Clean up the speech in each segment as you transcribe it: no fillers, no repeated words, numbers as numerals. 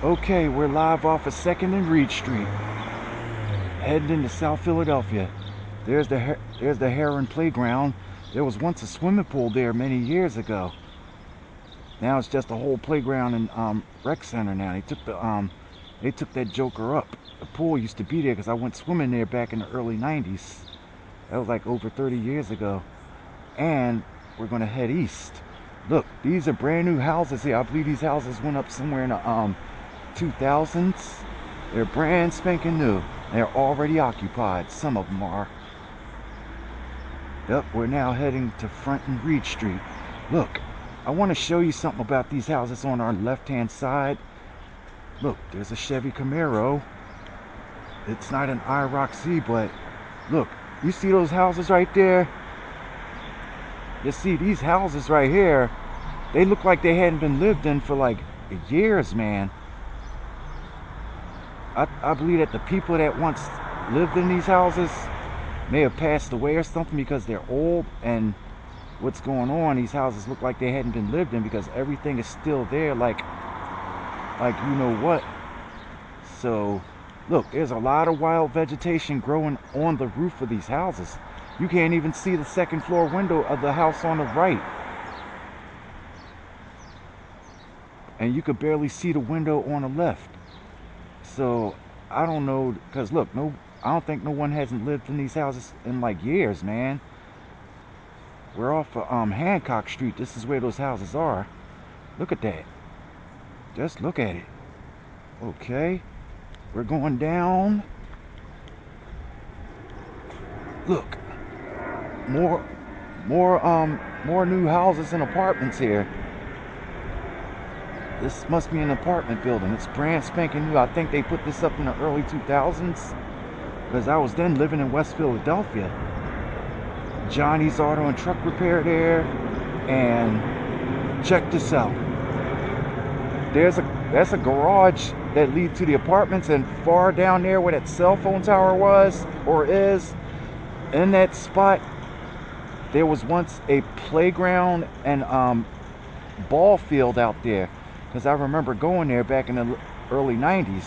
Okay, we're live off of 2nd and Reed Street, heading into South Philadelphia. There's the Heron Playground. There was once a swimming pool there many years ago. Now it's just a whole playground and rec center now. They took that joker up. The pool used to be there because I went swimming there back in the early 90s. That was like over 30 years ago. And we're gonna head east. Look, these are brand new houses here. I believe these houses went up somewhere in the 2000s. They're brand spanking new. They're already occupied. Some of them are. Yep, we're now heading to Front and Reed Street. Look, I want to show you something about these houses on our left-hand side. Look, there's a Chevy Camaro. It's not an IROC, but look, you see those houses right there? You see these houses right here, they look like they hadn't been lived in for like years, man. I believe that the people that once lived in these houses may have passed away or something because they're old, and what's going on, these houses look like they hadn't been lived in because everything is still there, like you know what. So look, there's a lot of wild vegetation growing on the roof of these houses. You can't even see the second floor window of the house on the right, and you could barely see the window on the left. So I don't know, because look, I don't think no one hasn't lived in these houses in like years, man. We're off of Hancock Street. This is where those houses are. Look at that. Just look at it. Okay, we're going down. Look, more new houses and apartments here. This must be an apartment building. It's brand spanking new. I think they put this up in the early 2000s because I was then living in West Philadelphia. Johnny's Auto and Truck Repair there. And check this out. That's a garage that leads to the apartments, and far down there where that cell phone tower was or is, in that spot, there was once a playground and ball field out there. Because I remember going there back in the early 90s.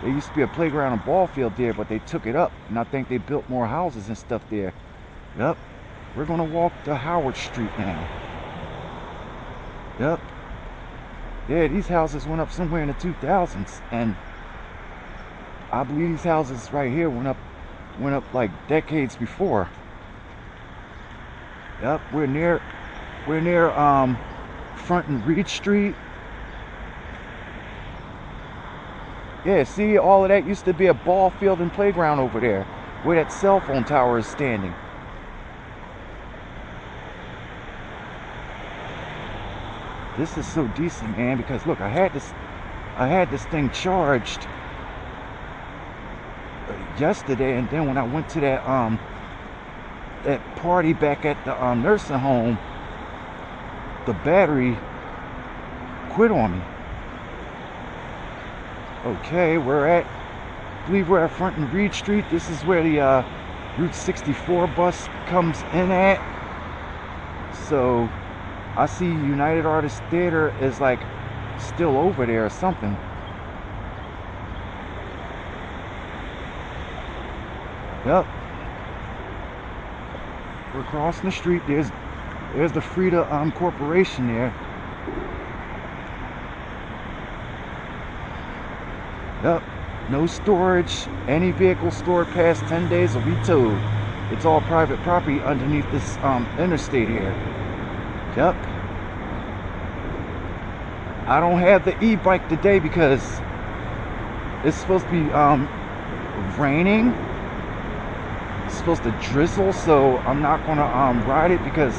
There used to be a playground and ball field there, but they took it up. And I think they built more houses and stuff there. Yep. We're going to walk to Howard Street now. Yep. Yeah, these houses went up somewhere in the 2000s. And I believe these houses right here went up like decades before. Yep, we're near Front and Reed Street. Yeah, see, all of that used to be a ball field and playground over there where that cell phone tower is standing. This is so decent, man, because look, I had this thing charged yesterday, and then when I went to that party back at the nursing home, the battery quit on me. Okay, I believe we're at Front and Reed Street. This is where the Route 64 bus comes in at. So I see United Artists Theater is like still over there or something. Yep. We're crossing the street. There's the Frida Corporation there. Yep. No storage. Any vehicle stored past 10 days will be towed. It's all private property underneath this interstate here. Yep. I don't have the e-bike today because it's supposed to be raining. It's supposed to drizzle, so I'm not gonna ride it because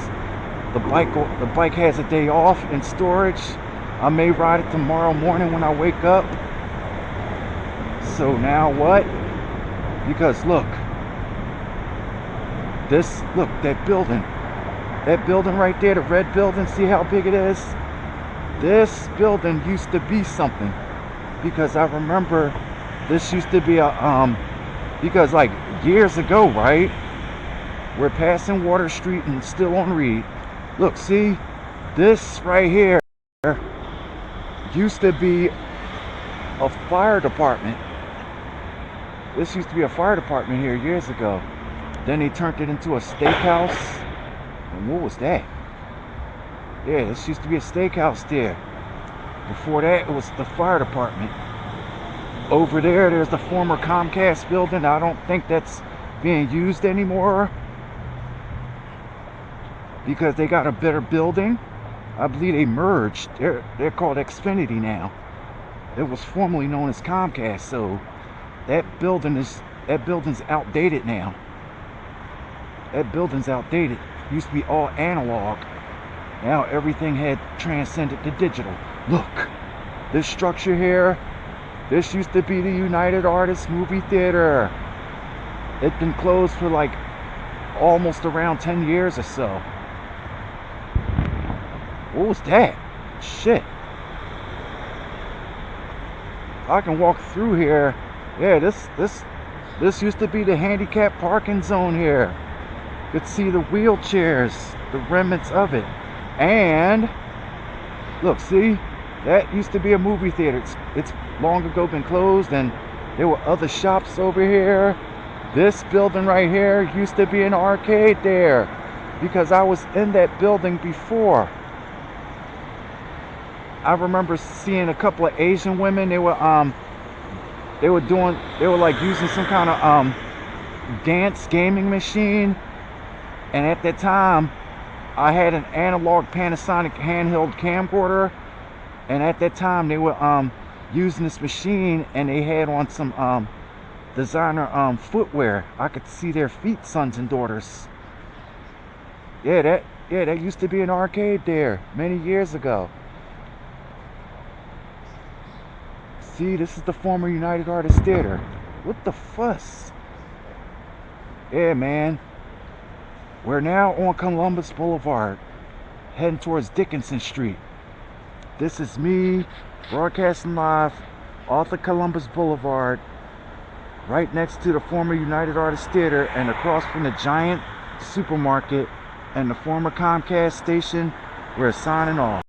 the bike has a day off in storage. I may ride it tomorrow morning when I wake up. So now what? Because look, that building right there, the red building, see how big it is? This building used to be something, because I remember this used to be because like years ago, right? We're passing Water Street and still on Reed. Look, see, this right here used to be a fire department. This used to be a fire department here years ago. Then they turned it into a steakhouse. And what was that? Yeah, this used to be a steakhouse there. Before that, it was the fire department. Over there, there's the former Comcast building. I don't think that's being used anymore because they got a better building. I believe they merged. They're called Xfinity now. It was formerly known as Comcast, so that building's outdated now. That building's outdated. It used to be all analog. Now everything had transcended to digital. Look, this structure here, this used to be the United Artists Movie Theater. It's been closed for like almost around 10 years or so. What was that? Shit. I can walk through here. Yeah, this used to be the handicap parking zone here. You could see the wheelchairs, the remnants of it. And look, see, that used to be a movie theater. It's long ago been closed, and there were other shops over here. This building right here used to be an arcade there because I was in that building before. I remember seeing a couple of Asian women. They were like using some kind of dance gaming machine, and at that time I had an analog Panasonic handheld camcorder, and at that time they were using this machine, and they had on some designer footwear. I could see their feet, sons and daughters. Yeah, that used to be an arcade there many years ago. See, this is the former United Artists Theater. What the fuss? Yeah, man. We're now on Columbus Boulevard, heading towards Dickinson Street. This is me, broadcasting live off of Columbus Boulevard, right next to the former United Artists Theater and across from the giant supermarket and the former Comcast station. We're signing off.